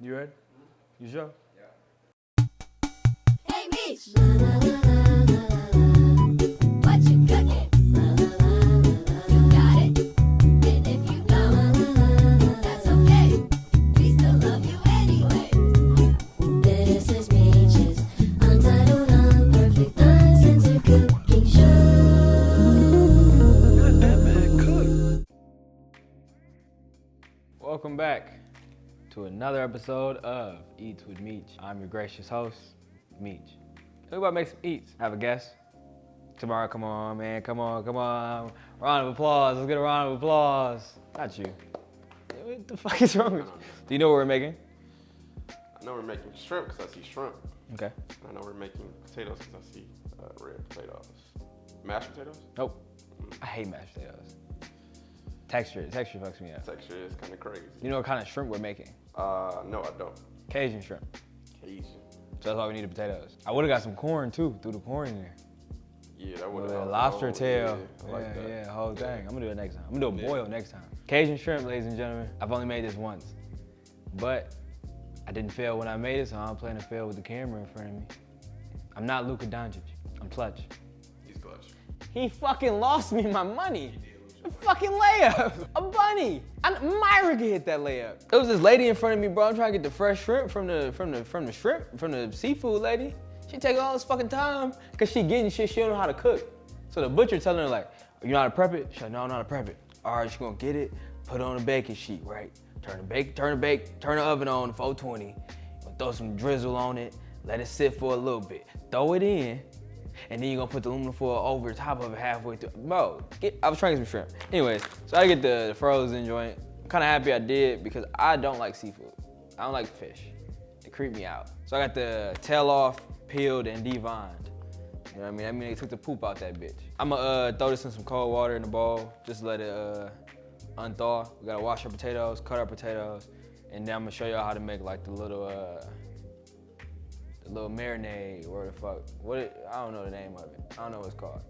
You ready? You sure? Yeah. Hey, Meech! What you cooking? You got it? And if you don't, that's okay. We still love you anyway. This is Meech's Untitled, Unperfect, Uncensored Cooking Show. Let that man cook. Welcome back to another episode of Eats with Meech. I'm your gracious host, Meech. We about to make some eats. Have a guess? Tomorrow, come on, man, come on. Round of applause, let's get a round of applause. Not you. What the fuck is wrong with you? Do you know what we're making? I know we're making shrimp because I see shrimp. Okay. I know we're making potatoes because I see red potatoes. Mashed potatoes? Nope. I hate mashed potatoes. Texture fucks me up. Texture is kind of crazy. You know what kind of shrimp we're making? No, I don't. Cajun shrimp. Cajun. So that's all we need, potatoes. I would've got some corn too, threw the corn in there. Yeah, that would With have a lobster tail. Yeah, I like that. Yeah, whole thing. I'm gonna do it next time. I'm gonna do a boil next time. Cajun shrimp, ladies and gentlemen. I've only made this once, but I didn't fail when I made it, so I don't plan to fail with the camera in front of me. I'm not Luka Doncic. I'm clutch. He's clutch. He fucking lost me my money. A fucking layup. A bunny. Myra could hit that layup. There was this lady in front of me, bro. I'm trying to get the fresh shrimp from the seafood lady. She taking all this fucking time because she getting shit she don't know how to cook. So the butcher telling her like, you know how to prep it? She's like, no, I know how to prep it. All right, she gonna get it, put it on a baking sheet, right? Turn the oven on 420. Throw some drizzle on it, let it sit for a little bit. Throw it in, and then you're gonna put the aluminum foil over the top of it halfway through. Bro, I was trying to get some shrimp. Anyways, so I get the frozen joint. I'm kinda happy I did because I don't like seafood. I don't like fish. It creeped me out. So I got the tail off, peeled, and devined. You know what I mean? I mean, they took the poop out that bitch. I'ma throw this in some cold water in the bowl, just let it unthaw. We gotta wash our potatoes, cut our potatoes, and then I'm gonna show y'all how to make like the little marinade, or the fuck, I don't know the name of it. I don't know what it's called.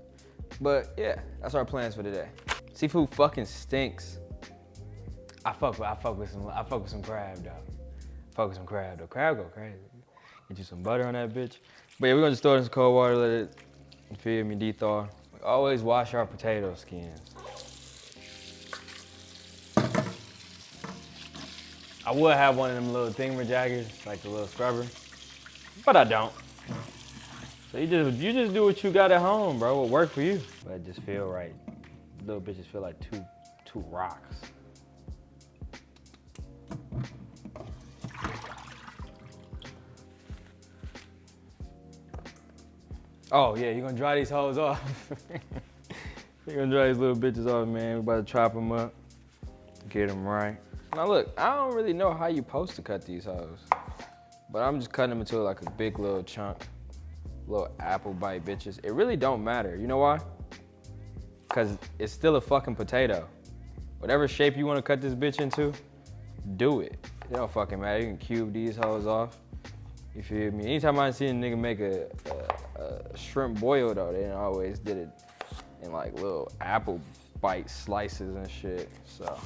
But yeah, that's our plans for today. Seafood fucking stinks. I fuck with some crab though. Crab go crazy. Get you some butter on that bitch. But yeah, we're gonna just throw it in some cold water, let it, you feel me, de-thaw. We always wash our potato skins. I would have one of them little thingamajaggers, like the little scrubber, but I don't. So you just do what you got at home, bro. What work for you? But it just feel right. Little bitches feel like two rocks. Oh yeah, you're gonna dry these hoes off. You're gonna dry these little bitches off, man. We're about to chop them up, get them right. Now look, I don't really know how you're supposed to cut these hoes, but I'm just cutting them into like a big little chunk, little apple bite bitches. It really don't matter, you know why? Cause it's still a fucking potato. Whatever shape you wanna cut this bitch into, do it. It don't fucking matter, you can cube these hoes off. You feel me? Anytime I see a nigga make a shrimp boil though, they always did it in like little apple bite slices and shit. So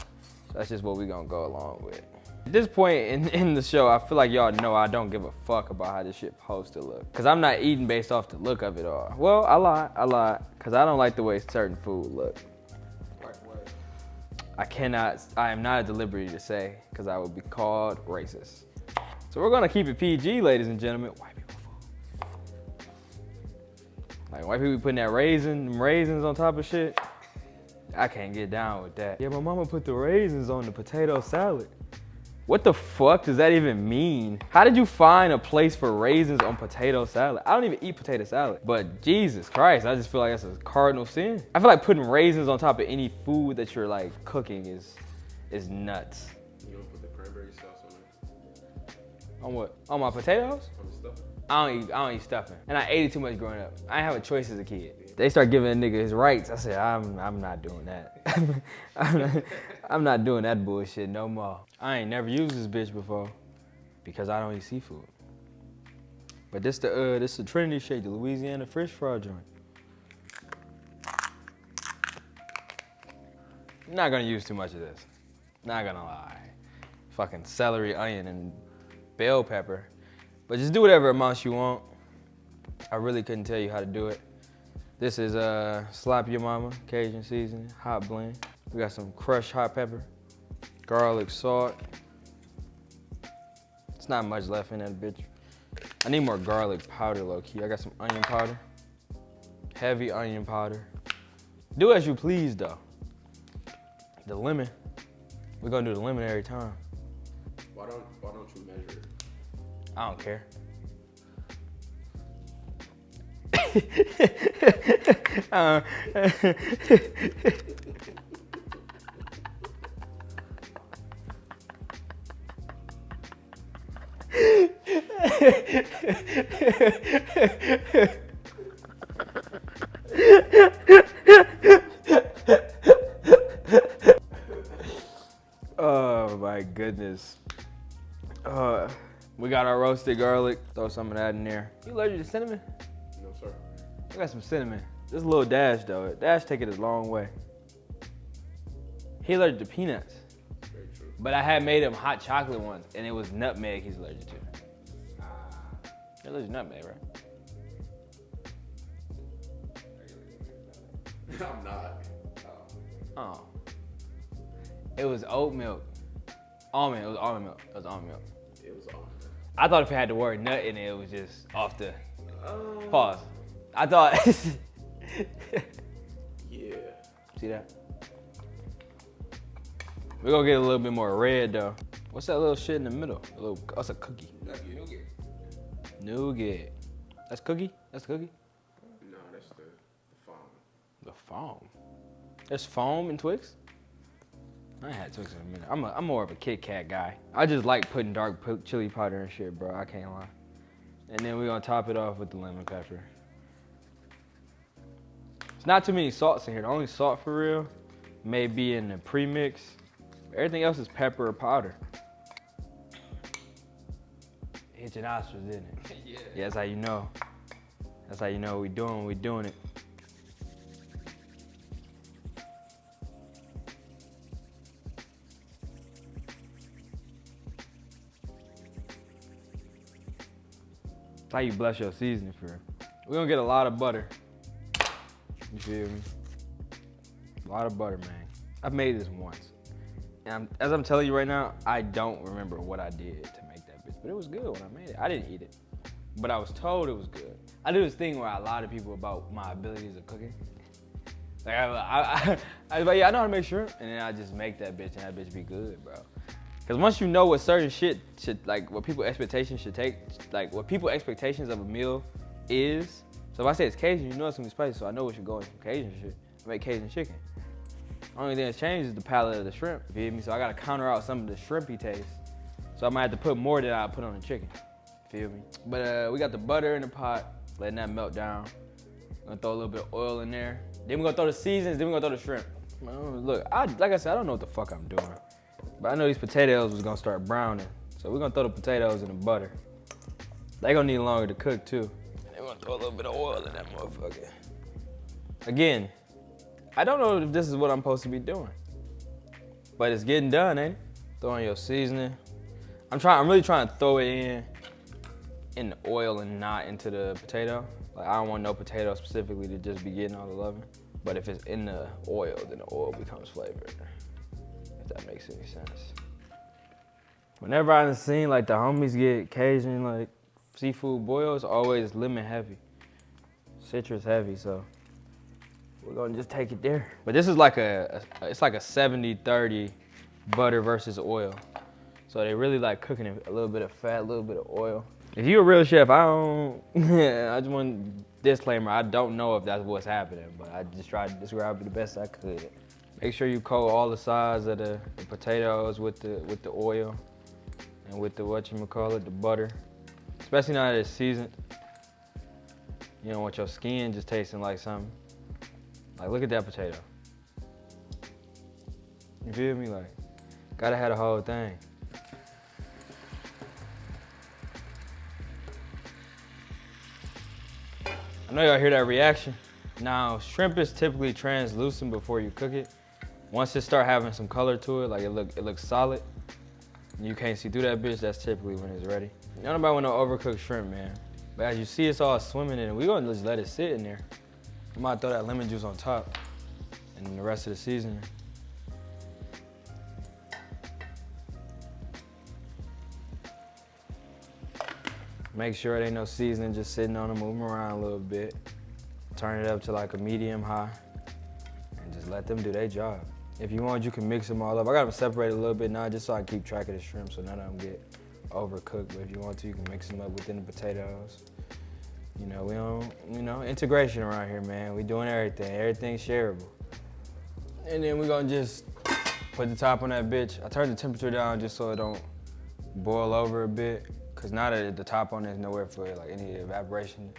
that's just what we gonna go along with. At this point in the show, I feel like y'all know I don't give a fuck about how this shit supposed to look. Cause I'm not eating based off the look of it all. Well, I lie, cause I don't like the way certain food look. Like what? I am not at the liberty to say, cause I would be called racist. So we're gonna keep it PG, ladies and gentlemen. White people food. Like white people putting that raisins on top of shit. I can't get down with that. Yeah, my mama put the raisins on the potato salad. What the fuck does that even mean? How did you find a place for raisins on potato salad? I don't even eat potato salad, but Jesus Christ, I just feel like that's a cardinal sin. I feel like putting raisins on top of any food that you're like cooking is nuts. You don't put the cranberry sauce on it? On what? On my potatoes? On the stuff? I don't eat stuffing. And I ate it too much growing up. I didn't have a choice as a kid. They start giving a nigga his rights. I said, I'm not doing that. I'm not doing that bullshit no more. I ain't never used this bitch before because I don't eat seafood. But this the Trinity shake, the Louisiana fish fry joint. Not gonna use too much of this. Not gonna lie. Fucking celery, onion, and bell pepper. But just do whatever amounts you want. I really couldn't tell you how to do it. This is Slap Your Mama, Cajun seasoning, hot blend. We got some crushed hot pepper, garlic, salt. It's not much left in that bitch. I need more garlic powder, low key. I got some onion powder, heavy onion powder. Do as you please though. The lemon, we're gonna do the lemon every time. Why don't you measure it? I don't care. Oh my goodness. We got our roasted garlic. Throw some of that in there. You allergic to cinnamon? No, sir. I got some cinnamon. Just a little dash though. Dash take it a long way. He allergic to peanuts. Very true. But I had made him hot chocolate once, and it was nutmeg he's allergic to. You're allergic to nutmeg, right? I'm not. Oh. It was oat milk. Almond, it was almond milk. It was almond milk. It was on. I thought if it had the word nut in it, it was just off the pause. I thought. Yeah. See that? We're gonna get a little bit more red though. What's that little shit in the middle? That's a cookie. Nougat. Nougat. That's cookie? That's cookie? No, that's the foam. The foam. There's foam in Twix? I ain't had Twix in a minute. I'm more of a Kit Kat guy. I just like putting dark chili powder and shit, bro. I can't lie. And then we're gonna top it off with the lemon pepper. There's not too many salts in here. The only salt for real may be in the premix. Everything else is pepper or powder. Hit your nostrils, didn't it? Yeah, that's how you know. That's how you know we doing it. That's how you bless your seasoning for. We're gonna get a lot of butter. You feel me? A lot of butter, man. I've made this once. And as I'm telling you right now, I don't remember what I did to make that bitch, but it was good when I made it. I didn't eat it, but I was told it was good. I do this thing where I lie to people about my abilities of cooking. Like I was like, yeah, I know how to make shrimp, and then I just make that bitch, and that bitch be good, bro. Because once you know what certain shit should, like what people expectations should take, like what people expectations of a meal is. So if I say it's Cajun, you know it's gonna be spicy, so I know what should go in some Cajun shit. I make Cajun chicken. Only thing that's changed is the palate of the shrimp, you feel me? So I gotta counter out some of the shrimpy taste. So I might have to put more than I put on the chicken, feel me? But we got the butter in the pot, letting that melt down. Gonna throw a little bit of oil in there. Then we're gonna throw the seasons, then we're gonna throw the shrimp. Look, like I said, I don't know what the fuck I'm doing. But I know these potatoes was gonna start browning. So we're gonna throw the potatoes in the butter. They gonna need longer to cook too. And then we're gonna throw a little bit of oil in that motherfucker. Again, I don't know if this is what I'm supposed to be doing. But it's getting done, ain't it? Throwing your seasoning. I'm really trying to throw it in the oil and not into the potato. Like I don't want no potato specifically to just be getting all the loving. But if it's in the oil, then the oil becomes flavored. If that makes any sense. Whenever I've seen like the homies get Cajun like seafood boil, it's always lemon heavy, citrus heavy. So we're gonna just take it there. But this is like it's like a 70-30 butter versus oil. So they really like cooking it a little bit of fat, a little bit of oil. If you're a real chef, I don't, I just want disclaimer, I don't know if that's what's happening, but I just tried to describe it the best I could. Make sure you coat all the sides of the potatoes with the oil and with the the butter. Especially now that it's seasoned. You don't want your skin just tasting like something. Like look at that potato. You feel me? Like, gotta have the whole thing. I know y'all hear that reaction. Now, shrimp is typically translucent before you cook it. Once it start having some color to it, like it looks solid, You can't see through that bitch, that's typically when it's ready. Nobody want no overcooked shrimp, man. But as you see, it's all swimming in it. We're gonna just let it sit in there. I might throw that lemon juice on top and then the rest of the seasoning. Make sure there ain't no seasoning just sitting on them, move them around a little bit. Turn it up to like a medium high and just let them do their job. If you want, you can mix them all up. I got them separated a little bit now just so I can keep track of the shrimp so none of them get overcooked. But if you want to, you can mix them up within the potatoes. You know, we don't, you know, integration around here, man. We doing everything. Everything's shareable. And then we're gonna just put the top on that bitch. I turned the temperature down just so it don't boil over a bit. Cause now that the top on there's nowhere for like any evaporation,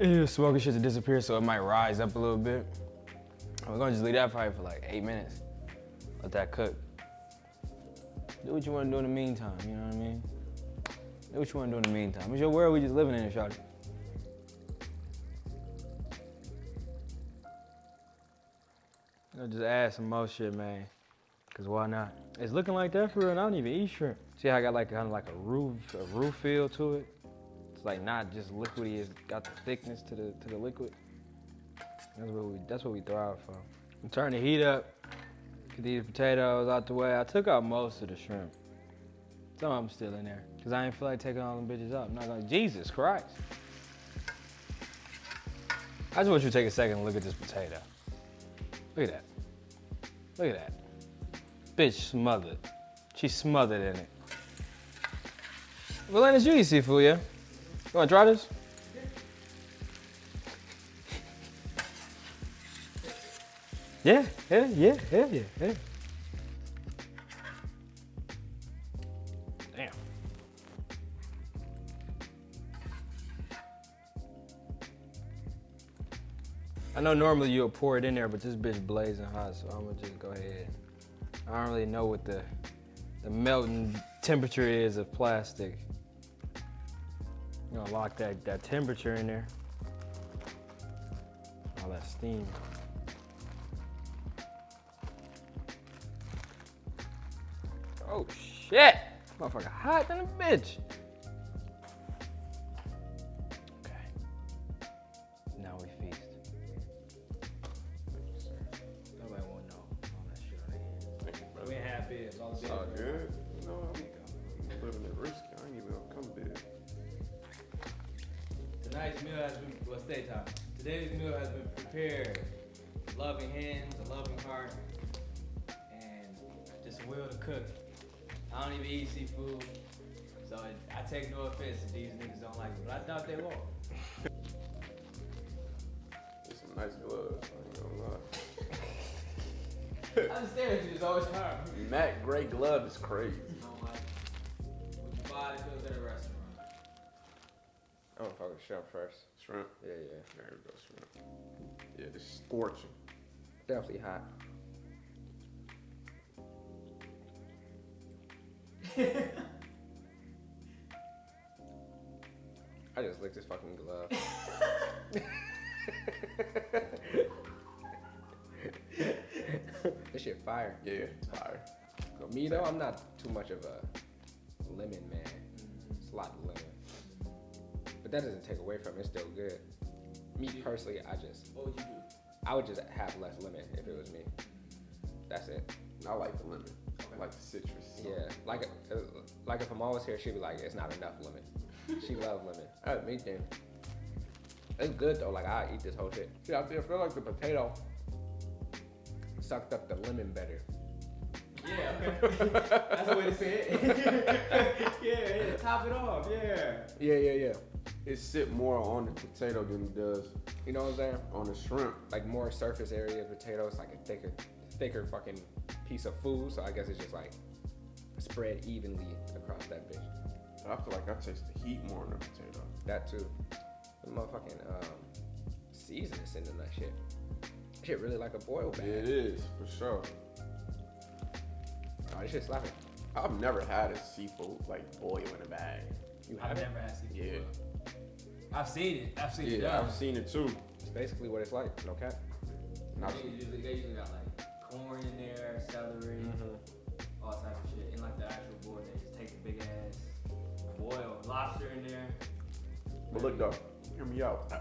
any smoky shit to disappear, so it might rise up a little bit. We're gonna just leave that probably for like 8 minutes. Let that cook. Do what you wanna do in the meantime, you know what I mean? Do what you wanna do in the meantime. It's your world, we just living in it, shawty. You know, just add some more shit, man. Cause why not? It's looking like that for real, and I don't even eat shrimp. See how I got like kind of like a roof feel to it? It's like not just liquidy, it's got the thickness to the liquid. That's what we thrive for. I'm turning the heat up, get these potatoes out the way. I took out most of the shrimp. Some of them still in there. Cause I ain't feel like taking all them bitches out. I'm not gonna, Jesus Christ. I just want you to take a second and look at this potato. Look at that. Look at that. Bitch smothered. She's smothered in it. Valentis, you eat seafood, yeah? You wanna try this? Yeah. Damn. I know normally you'll pour it in there, but this bitch blazing hot, so I'm gonna just go ahead. I don't really know what the melting temperature is of plastic. I'm gonna lock that temperature in there. All that steam. Oh shit! Motherfucker hot than a bitch. Okay. Now we feast. Nobody won't know all that shit on the Thank you, brother. We ain't have bibs, all the It's bibs. all good. You know, I'm living it risky. I ain't even gonna come big. Tonight's meal has been, well, stay time. Today's meal has been prepared. Loving hands, a loving heart, and just a will to cook. I don't even eat seafood, so I take no offense if these niggas don't like it, but I thought they won't. It's some nice gloves. I ain't gonna lie. I understand that you just always hard. Matte gray glove is crazy. You don't like it. Would you buy the goods at a restaurant? I'm gonna fuck with shrimp first. Shrimp. Yeah. There we go, shrimp. Yeah, it's scorching. Definitely hot. I just licked this fucking glove. This shit fire. Yeah, it's fire. Me though, I'm not too much of a lemon man. It's a lot of lemon. But that doesn't take away from it, it's still good. Me personally, What would you do? I would just have less lemon if it was me. That's it. I like the lemon. I like the citrus. Yeah, like if I'm always here, she'd be like, it's not enough lemon. She loves lemon. That's me thing. It's good though, like I eat this whole shit. See, I feel like the potato sucked up the lemon better. Yeah, okay. That's the way to say it. yeah, top it off, yeah. Yeah. It sit more on the potato than it does You know what I'm saying? on the shrimp. Like more surface area of potatoes, like a thicker fucking piece of food. So I guess it's just like spread evenly across that bitch. I feel like I taste the heat more in the potato. That too. The motherfucking seasonings in that shit. Shit really like a boil bag. Yeah, it is, for sure. Oh, this shit slapping. I've never had a seafood like boil in a bag. You I've have it? never had seafood. Yeah. I've seen it. I've seen it. Yeah, I've seen it too. It's basically what it's like. No cap. And I've They usually got like corn in there, celery, all types of shit, and like the actual boiled lobster in there. But look though, hear me out.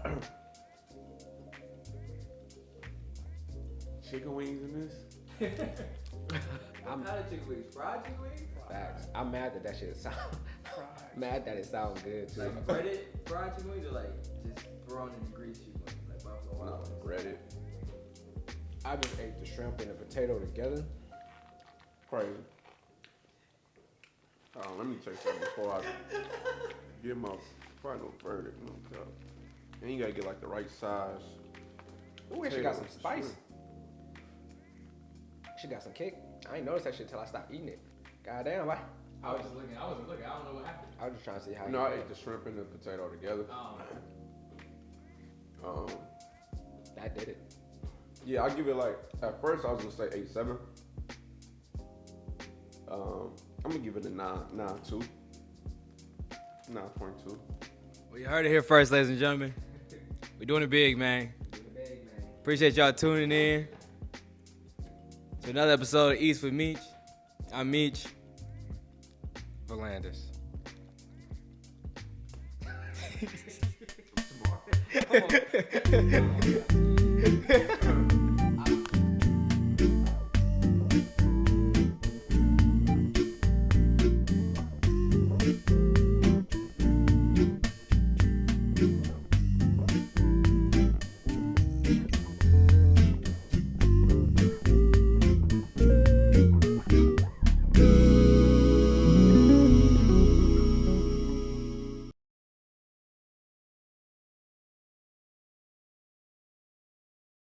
Chicken wings in this? I'm Not a chicken wings, fried chicken wings? facts. I'm mad that shit sound. Mad that it sounds good too. Like breaded fried chicken wings or like just thrown in the grease chicken wings, like Buffalo Wild Wings? Reddit. I just ate the shrimp and the potato together. Crazy. Let me take that before I give my final verdict. No cap. And you gotta get like the right size. Ooh, and she got some potato spice. shrimp. She got some kick. I ain't noticed that shit till I stopped eating it. Goddamn, why? I was just looking. I wasn't looking. I don't know what happened. I was just trying to see how No, you I did. ate the shrimp and the potato together. That did it. Yeah, I give it like, at first I was gonna say 8.7. I'm gonna give it a 9.2. 9.2. Well, you heard it here first, ladies and gentlemen. We're doing it big, man. Appreciate y'all tuning in to another episode of East with Meech. I'm Meech. Volandis. Tomorrow.